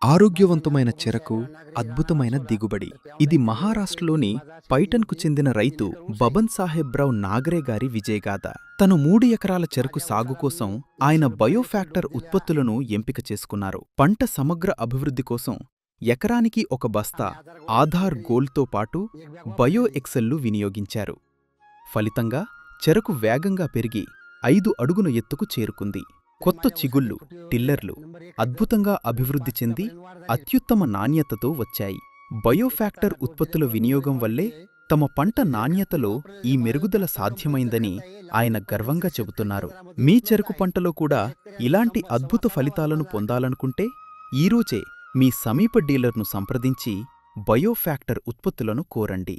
ఆరోగ్యవంతమైన చెరకు, అద్భుతమైన దిగుబడి. ఇది మహారాష్ట్రలోని పైటన్కు చెందిన రైతు బబన్ సాహెబ్రావ్ నాగరే గారి విజయగాథ. తను 3 ఎకరాల చెరకు సాగు కోసం ఆయన బయోఫ్యాక్టర్ ఉత్పత్తులను ఎంపిక చేసుకున్నారు. పంట సమగ్ర అభివృద్ధి కోసం ఎకరానికి 1 బస్తా ఆధార్ గోల్డ్తో పాటు బయో ఎక్సెల్లు వినియోగించారు. ఫలితంగా చెరకు వేగంగా పెరిగి 5 అడుగుల ఎత్తుకు చేరుకుంది. కొత్త చిగుళ్ళు, టిల్లర్లు అద్భుతంగా అభివృద్ధి చెంది అత్యుత్తమ నాణ్యతతో వచ్చాయి. బయోఫ్యాక్టర్ ఉత్పత్తుల వినియోగం వల్లే తమ పంట నాణ్యతలో ఈ మెరుగుదల సాధ్యమైందని ఆయన గర్వంగా చెబుతున్నారు. మీ చెరకు పంటలో కూడా ఇలాంటి అద్భుత ఫలితాలను పొందాలనుకుంటే ఈరోజే మీ సమీప డీలర్ను సంప్రదించి బయోఫ్యాక్టర్ ఉత్పత్తులను కోరండి.